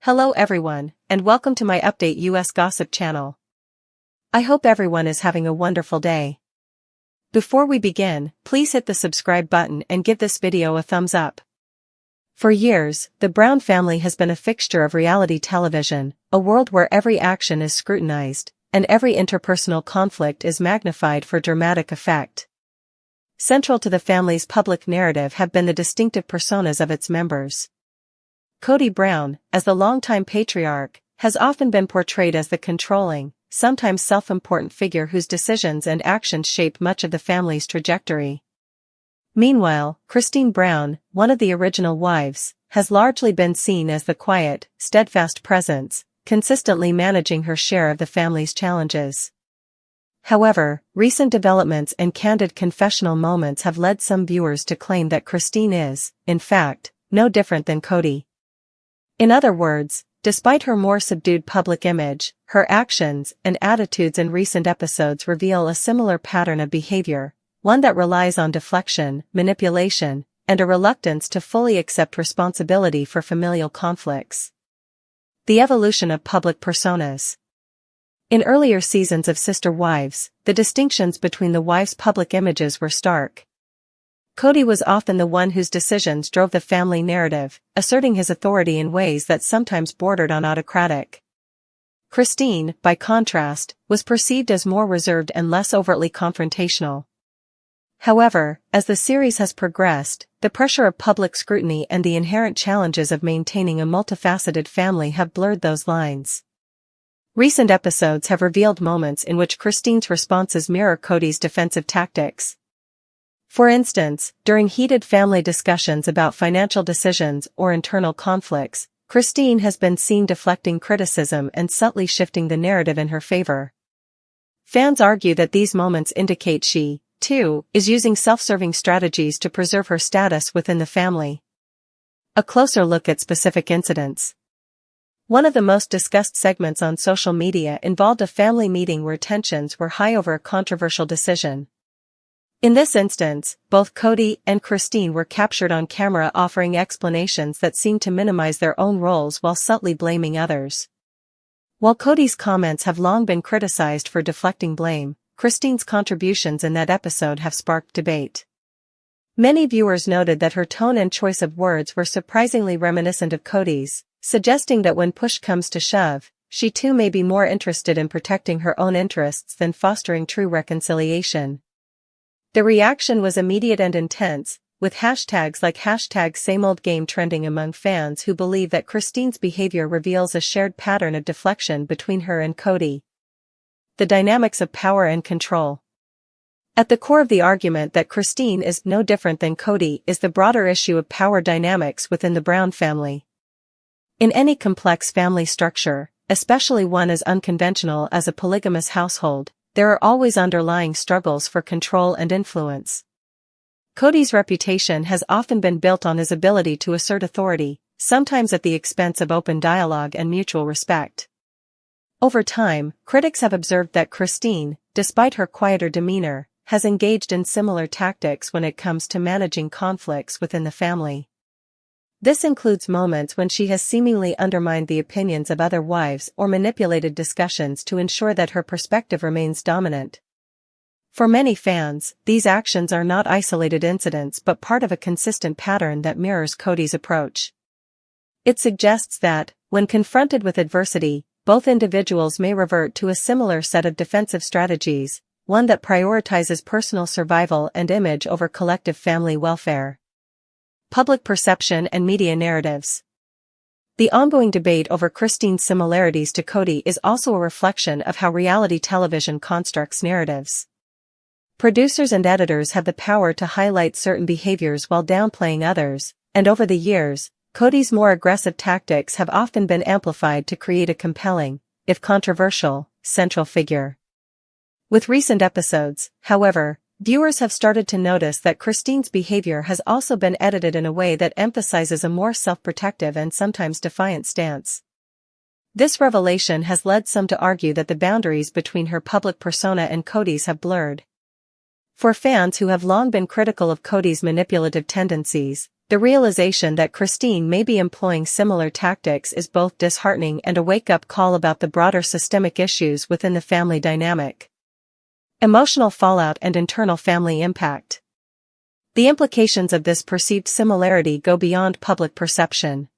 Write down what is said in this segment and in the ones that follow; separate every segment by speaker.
Speaker 1: Hello everyone, and welcome to my Update US Gossip channel. I hope everyone is having a wonderful day. Before we begin, please hit the subscribe button and give this video a thumbs up. For years, the Brown family has been a fixture of reality television, a world where every action is scrutinized, and every interpersonal conflict is magnified for dramatic effect. Central to the family's public narrative have been the distinctive personas of its members. Kody Brown, as the longtime patriarch, has often been portrayed as the controlling, sometimes self-important figure whose decisions and actions shape much of the family's trajectory. Meanwhile, Christine Brown, one of the original wives, has largely been seen as the quiet, steadfast presence, consistently managing her share of the family's challenges. However, recent developments and candid confessional moments have led some viewers to claim that Christine is, in fact, no different than Kody. In other words, despite her more subdued public image, her actions and attitudes in recent episodes reveal a similar pattern of behavior, one that relies on deflection, manipulation, and a reluctance to fully accept responsibility for familial conflicts. The evolution of public personas. In earlier seasons of Sister Wives, the distinctions between the wives' public images were stark. Kody was often the one whose decisions drove the family narrative, asserting his authority in ways that sometimes bordered on autocratic. Christine, by contrast, was perceived as more reserved and less overtly confrontational. However, as the series has progressed, the pressure of public scrutiny and the inherent challenges of maintaining a multifaceted family have blurred those lines. Recent episodes have revealed moments in which Christine's responses mirror Kody's defensive tactics. For instance, during heated family discussions about financial decisions or internal conflicts, Christine has been seen deflecting criticism and subtly shifting the narrative in her favor. Fans argue that these moments indicate she, too, is using self-serving strategies to preserve her status within the family. A closer look at specific incidents. One of the most discussed segments on social media involved a family meeting where tensions were high over a controversial decision. In this instance, both Kody and Christine were captured on camera offering explanations that seemed to minimize their own roles while subtly blaming others. While Kody's comments have long been criticized for deflecting blame, Christine's contributions in that episode have sparked debate. Many viewers noted that her tone and choice of words were surprisingly reminiscent of Kody's, suggesting that when push comes to shove, she too may be more interested in protecting her own interests than fostering true reconciliation. The reaction was immediate and intense, with hashtags like #SameOldGame trending among fans who believe that Christine's behavior reveals a shared pattern of deflection between her and Kody. The dynamics of power and control. At the core of the argument that Christine is no different than Kody is the broader issue of power dynamics within the Brown family. In any complex family structure, especially one as unconventional as a polygamous household, there are always underlying struggles for control and influence. Kody's reputation has often been built on his ability to assert authority, sometimes at the expense of open dialogue and mutual respect. Over time, critics have observed that Christine, despite her quieter demeanor, has engaged in similar tactics when it comes to managing conflicts within the family. This includes moments when she has seemingly undermined the opinions of other wives or manipulated discussions to ensure that her perspective remains dominant. For many fans, these actions are not isolated incidents but part of a consistent pattern that mirrors Kody's approach. It suggests that, when confronted with adversity, both individuals may revert to a similar set of defensive strategies, one that prioritizes personal survival and image over collective family welfare. Public perception and media narratives. The ongoing debate over Christine's similarities to Kody is also a reflection of how reality television constructs narratives. Producers and editors have the power to highlight certain behaviors while downplaying others, and over the years, Kody's more aggressive tactics have often been amplified to create a compelling, if controversial, central figure. With recent episodes, however, viewers have started to notice that Christine's behavior has also been edited in a way that emphasizes a more self-protective and sometimes defiant stance. This revelation has led some to argue that the boundaries between her public persona and Kody's have blurred. For fans who have long been critical of Kody's manipulative tendencies, The realization that Christine may be employing similar tactics is both disheartening and a wake-up call about the broader systemic issues within the family dynamic. Emotional fallout and internal family impact. The implications of this perceived similarity go beyond public perception.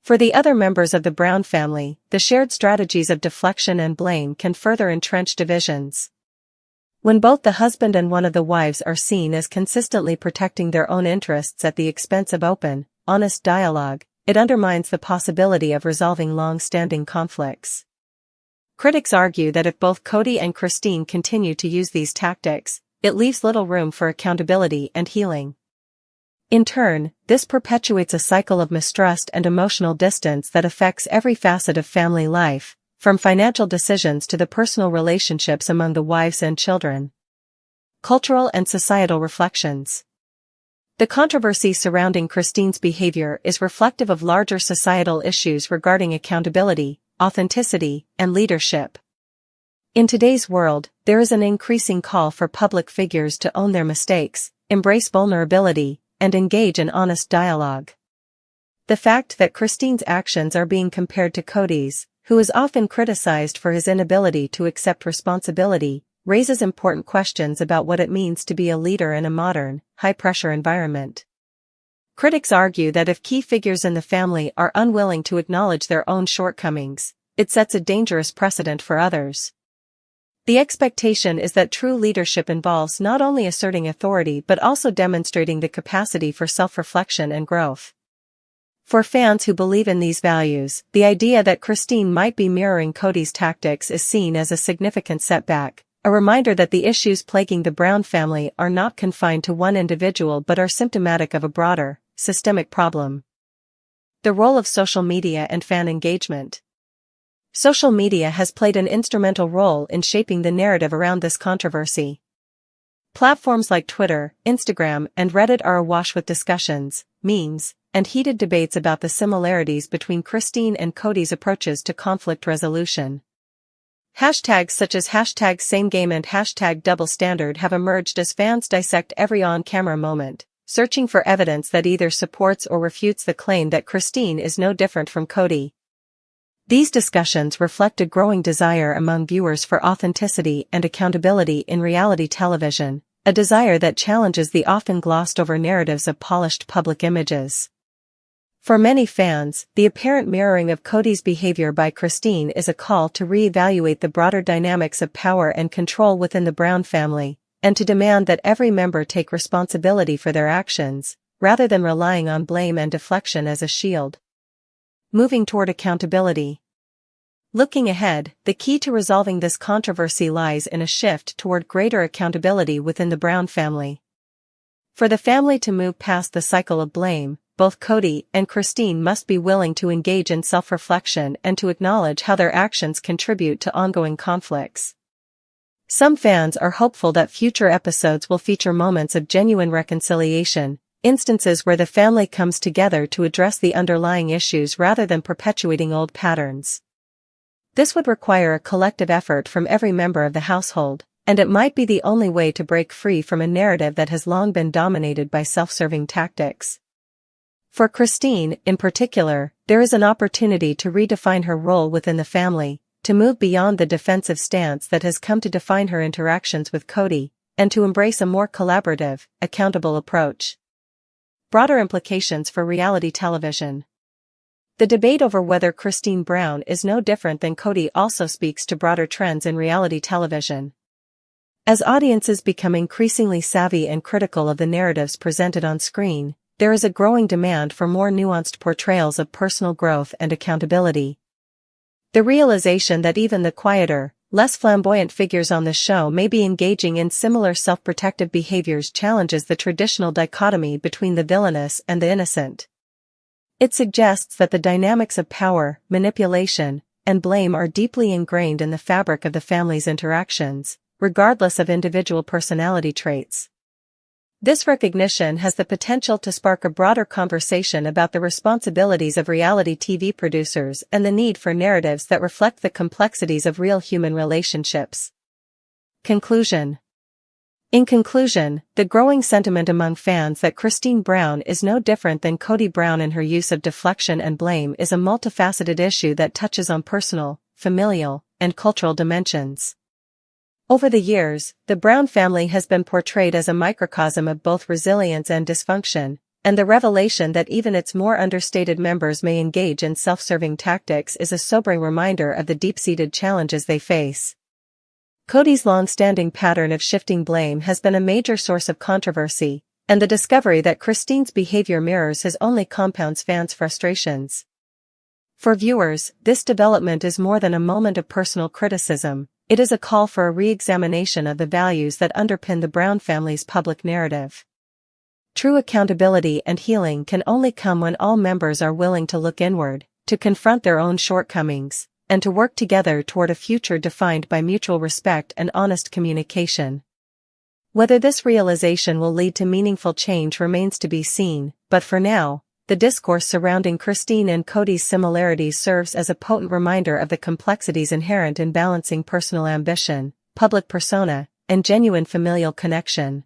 Speaker 1: For the other members of the Brown family, the shared strategies of deflection and blame can further entrench divisions. When both the husband and one of the wives are seen as consistently protecting their own interests at the expense of open, honest dialogue, it undermines the possibility of resolving long-standing conflicts. Critics argue that if both Kody and Christine continue to use these tactics, it leaves little room for accountability and healing. In turn, this perpetuates a cycle of mistrust and emotional distance that affects every facet of family life, from financial decisions to the personal relationships among the wives and children. Cultural and societal reflections. The controversy surrounding Christine's behavior is reflective of larger societal issues regarding accountability, authenticity, and leadership. In today's world, there is an increasing call for public figures to own their mistakes, embrace vulnerability, and engage in honest dialogue. The fact that Christine's actions are being compared to Kody's, who is often criticized for his inability to accept responsibility, raises important questions about what it means to be a leader in a modern, high-pressure environment. Critics argue that if key figures in the family are unwilling to acknowledge their own shortcomings, it sets a dangerous precedent for others. The expectation is that true leadership involves not only asserting authority but also demonstrating the capacity for self-reflection and growth. For fans who believe in these values, the idea that Christine might be mirroring Kody's tactics is seen as a significant setback, a reminder that the issues plaguing the Brown family are not confined to one individual but are symptomatic of a broader, systemic problem. The role of social media and fan engagement. Social media has played an instrumental role in shaping the narrative around this controversy. Platforms like Twitter, Instagram, and Reddit are awash with discussions, memes, and heated debates about the similarities between Christine and Kody's approaches to conflict resolution. Hashtags such as #SameGame and #DoubleStandard have emerged as fans dissect every on-camera moment, searching for evidence that either supports or refutes the claim that Christine is no different from Kody. These discussions reflect a growing desire among viewers for authenticity and accountability in reality television, a desire that challenges the often glossed-over narratives of polished public images. For many fans, the apparent mirroring of Kody's behavior by Christine is a call to re-evaluate the broader dynamics of power and control within the Brown family, and to demand that every member take responsibility for their actions, rather than relying on blame and deflection as a shield. Moving toward accountability. Looking ahead, the key to resolving this controversy lies in a shift toward greater accountability within the Brown family. For the family to move past the cycle of blame, both Kody and Christine must be willing to engage in self-reflection and to acknowledge how their actions contribute to ongoing conflicts. Some fans are hopeful that future episodes will feature moments of genuine reconciliation, instances where the family comes together to address the underlying issues rather than perpetuating old patterns. This would require a collective effort from every member of the household, and it might be the only way to break free from a narrative that has long been dominated by self-serving tactics. For Christine, in particular, there is an opportunity to redefine her role within the family, to move beyond the defensive stance that has come to define her interactions with Kody, and to embrace a more collaborative, accountable approach. Broader implications for reality television. The debate over whether Christine Brown is no different than Kody also speaks to broader trends in reality television. As audiences become increasingly savvy and critical of the narratives presented on screen, there is a growing demand for more nuanced portrayals of personal growth and accountability. The realization that even the quieter, less flamboyant figures on the show may be engaging in similar self-protective behaviors challenges the traditional dichotomy between the villainous and the innocent. It suggests that the dynamics of power, manipulation, and blame are deeply ingrained in the fabric of the family's interactions, regardless of individual personality traits. This recognition has the potential to spark a broader conversation about the responsibilities of reality TV producers and the need for narratives that reflect the complexities of real human relationships. Conclusion. In conclusion, the growing sentiment among fans that Christine Brown is no different than Kody Brown in her use of deflection and blame is a multifaceted issue that touches on personal, familial, and cultural dimensions. Over the years, the Brown family has been portrayed as a microcosm of both resilience and dysfunction, and the revelation that even its more understated members may engage in self-serving tactics is a sobering reminder of the deep-seated challenges they face. Kody's long-standing pattern of shifting blame has been a major source of controversy, and the discovery that Christine's behavior mirrors his only compounds fans' frustrations. For viewers, this development is more than a moment of personal criticism, it is a call for a re-examination of the values that underpin the Brown family's public narrative. True accountability and healing can only come when all members are willing to look inward, to confront their own shortcomings, and to work together toward a future defined by mutual respect and honest communication. Whether this realization will lead to meaningful change remains to be seen, but for now, the discourse surrounding Christine and Kody's similarities serves as a potent reminder of the complexities inherent in balancing personal ambition, public persona, and genuine familial connection.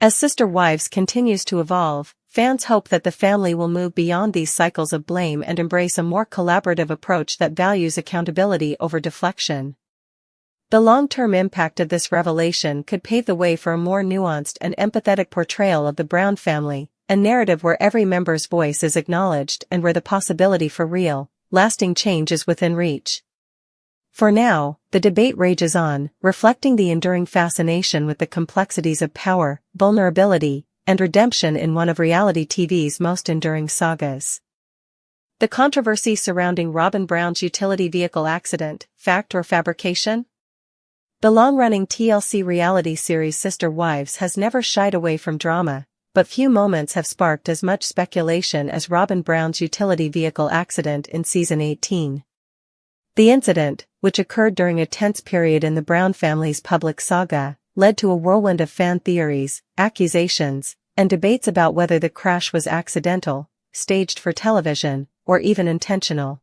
Speaker 1: As Sister Wives continues to evolve, fans hope that the family will move beyond these cycles of blame and embrace a more collaborative approach that values accountability over deflection. The long-term impact of this revelation could pave the way for a more nuanced and empathetic portrayal of the Brown family, a narrative where every member's voice is acknowledged and where the possibility for real, lasting change is within reach. For now, the debate rages on, reflecting the enduring fascination with the complexities of power, vulnerability, and redemption in one of reality TV's most enduring sagas. The controversy surrounding Robyn Brown's utility vehicle accident, fact or fabrication? The long-running TLC reality series Sister Wives has never shied away from drama, but few moments have sparked as much speculation as Robyn Brown's utility vehicle accident in season 18. The incident, which occurred during a tense period in the Brown family's public saga, led to a whirlwind of fan theories, accusations, and debates about whether the crash was accidental, staged for television, or even intentional.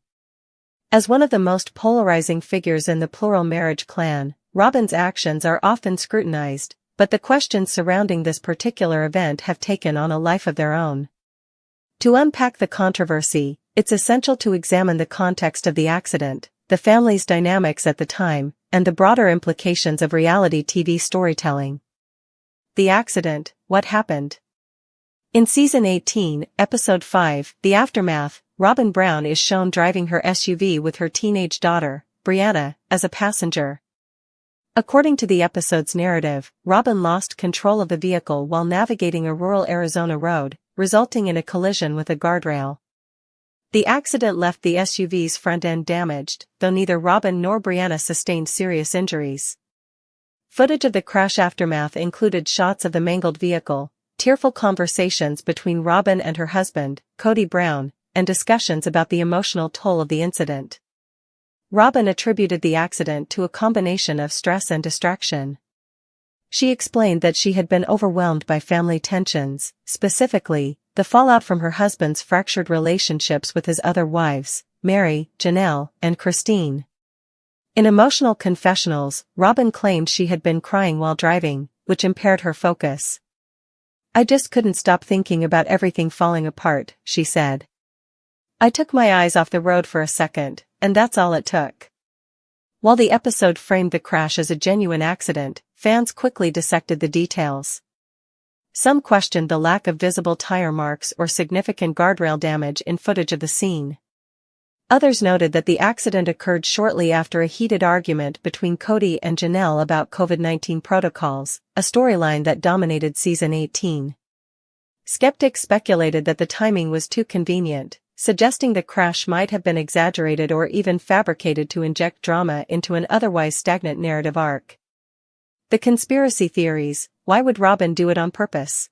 Speaker 1: As one of the most polarizing figures in the plural marriage clan, Robyn's actions are often scrutinized, but the questions surrounding this particular event have taken on a life of their own. To unpack the controversy, it's essential to examine the context of the accident, the family's dynamics at the time, and the broader implications of reality TV storytelling. The accident, what happened? In season 18, episode 5, The Aftermath, Robyn Brown is shown driving her SUV with her teenage daughter, Brianna, as a passenger. According to the episode's narrative, Robyn lost control of the vehicle while navigating a rural Arizona road, resulting in a collision with a guardrail. The accident left the SUV's front end damaged, though neither Robyn nor Brianna sustained serious injuries. Footage of the crash aftermath included shots of the mangled vehicle, tearful conversations between Robyn and her husband, Kody Brown, and discussions about the emotional toll of the incident. Robyn attributed the accident to a combination of stress and distraction. She explained that she had been overwhelmed by family tensions, specifically, the fallout from her husband's fractured relationships with his other wives, Mary, Janelle, and Christine. In emotional confessionals, Robyn claimed she had been crying while driving, which impaired her focus. "I just couldn't stop thinking about everything falling apart," she said. "I took my eyes off the road for a second, and that's all it took." While the episode framed the crash as a genuine accident, fans quickly dissected the details. Some questioned the lack of visible tire marks or significant guardrail damage in footage of the scene. Others noted that the accident occurred shortly after a heated argument between Kody and Janelle about COVID-19 protocols, a storyline that dominated season 18. Skeptics speculated that the timing was too convenient, suggesting the crash might have been exaggerated or even fabricated to inject drama into an otherwise stagnant narrative arc. The conspiracy theories: why would Robyn do it on purpose?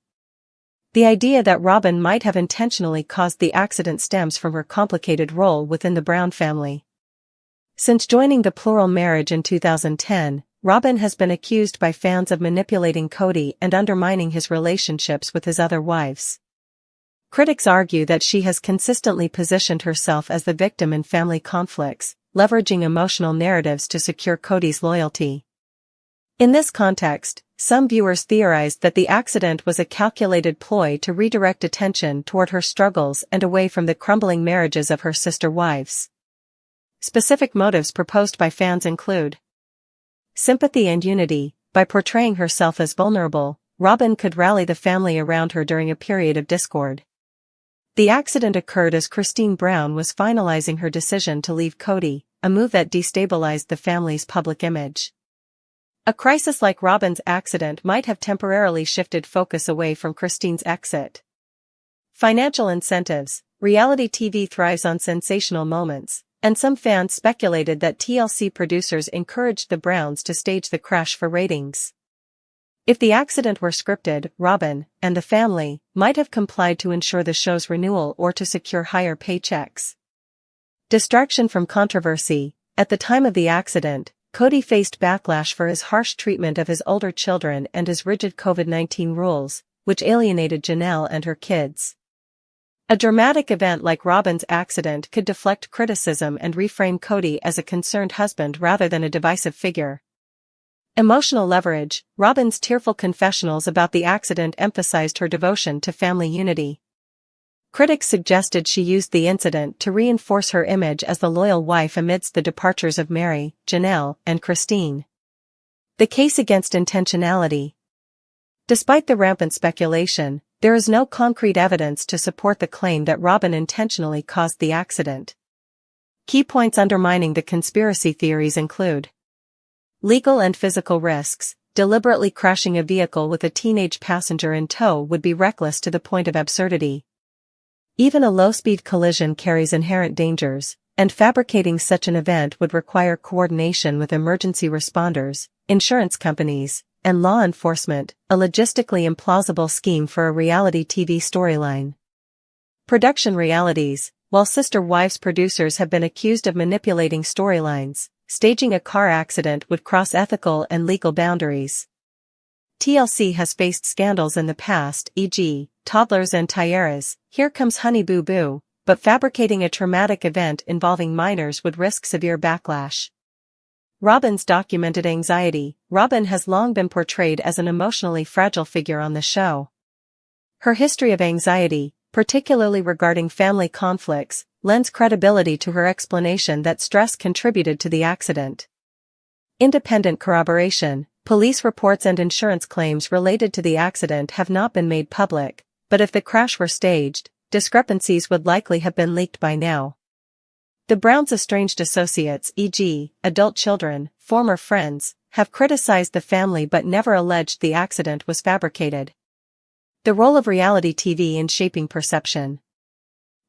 Speaker 1: The idea that Robyn might have intentionally caused the accident stems from her complicated role within the Brown family. Since joining the plural marriage in 2010, Robyn has been accused by fans of manipulating Kody and undermining his relationships with his other wives. Critics argue that she has consistently positioned herself as the victim in family conflicts, leveraging emotional narratives to secure Kody's loyalty. In this context, some viewers theorized that the accident was a calculated ploy to redirect attention toward her struggles and away from the crumbling marriages of her sister wives. Specific motives proposed by fans include sympathy and unity. By portraying herself as vulnerable, Robyn could rally the family around her during a period of discord. The accident occurred as Christine Brown was finalizing her decision to leave Kody, a move that destabilized the family's public image. A crisis like Robyn's accident might have temporarily shifted focus away from Christine's exit. Financial incentives. Reality TV thrives on sensational moments, and some fans speculated that TLC producers encouraged the Browns to stage the crash for ratings. If the accident were scripted, Robyn and the family might have complied to ensure the show's renewal or to secure higher paychecks. Distraction from controversy. At the time of the accident, Kody faced backlash for his harsh treatment of his older children and his rigid COVID-19 rules, which alienated Janelle and her kids. A dramatic event like Robyn's accident could deflect criticism and reframe Kody as a concerned husband rather than a divisive figure. Emotional leverage. Robyn's tearful confessionals about the accident emphasized her devotion to family unity. Critics suggested she used the incident to reinforce her image as the loyal wife amidst the departures of Mary, Janelle, and Christine. The case against intentionality. Despite the rampant speculation, there is no concrete evidence to support the claim that Robyn intentionally caused the accident. Key points undermining the conspiracy theories include legal and physical risks. Deliberately crashing a vehicle with a teenage passenger in tow would be reckless to the point of absurdity. Even a low-speed collision carries inherent dangers, and fabricating such an event would require coordination with emergency responders, insurance companies, and law enforcement, a logistically implausible scheme for a reality TV storyline. Production realities. While Sister Wives producers have been accused of manipulating storylines, staging a car accident would cross ethical and legal boundaries. TLC has faced scandals in the past, e.g., Toddlers and Tiaras, Here Comes Honey Boo Boo, but fabricating a traumatic event involving minors would risk severe backlash. Robyn's documented anxiety. Robyn has long been portrayed as an emotionally fragile figure on the show. Her history of anxiety, particularly regarding family conflicts, lends credibility to her explanation that stress contributed to the accident. Independent corroboration. Police reports and insurance claims related to the accident have not been made public, but if the crash were staged, discrepancies would likely have been leaked by now. The Browns' estranged associates, e.g., adult children, former friends, have criticized the family but never alleged the accident was fabricated. The role of reality TV in shaping perception.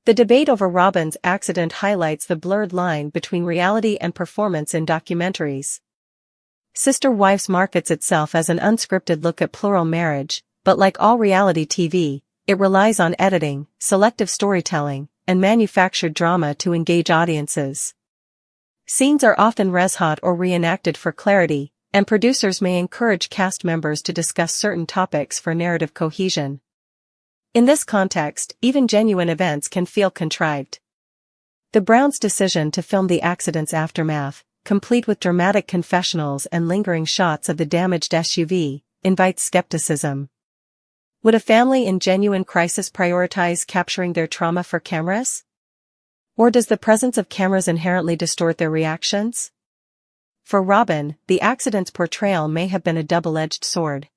Speaker 1: The debate over Robyn's accident highlights the blurred line between reality and performance in documentaries. Sister Wives markets itself as an unscripted look at plural marriage, but like all reality TV, it relies on editing, selective storytelling, and manufactured drama to engage audiences. Scenes are often res-hot or reenacted for clarity, and producers may encourage cast members to discuss certain topics for narrative cohesion. In this context, even genuine events can feel contrived. The Browns' decision to film the accident's aftermath, complete with dramatic confessionals and lingering shots of the damaged SUV, invites skepticism. Would a family in genuine crisis prioritize capturing their trauma for cameras? Or does the presence of cameras inherently distort their reactions? For Robyn, the accident's portrayal may have been a double-edged sword.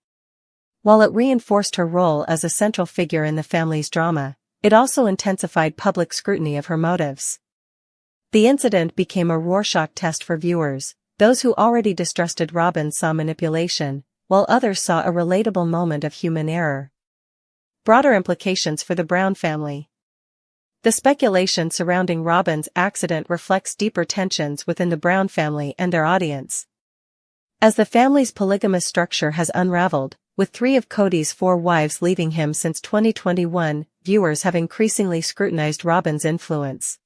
Speaker 1: While it reinforced her role as a central figure in the family's drama, it also intensified public scrutiny of her motives. The incident became a Rorschach test for viewers. Those who already distrusted Robyn saw manipulation, while others saw a relatable moment of human error. Broader implications for the Brown family. The speculation surrounding Robyn's accident reflects deeper tensions within the Brown family and their audience. As the family's polygamous structure has unraveled, with 3 of Kody's 4 wives leaving him since 2021, viewers have increasingly scrutinized Robyn's influence.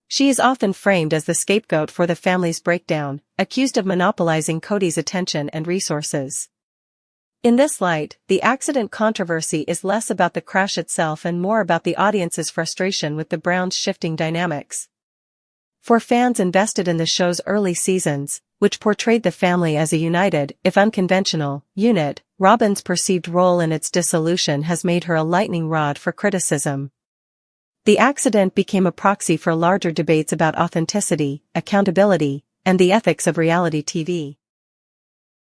Speaker 1: She is often framed as the scapegoat for the family's breakdown, accused of monopolizing Kody's attention and resources. In this light, the accident controversy is less about the crash itself and more about the audience's frustration with the Browns' shifting dynamics. For fans invested in the show's early seasons, which portrayed the family as a united, if unconventional, unit, Robyn's perceived role in its dissolution has made her a lightning rod for criticism. The accident became a proxy for larger debates about authenticity, accountability, and the ethics of reality TV.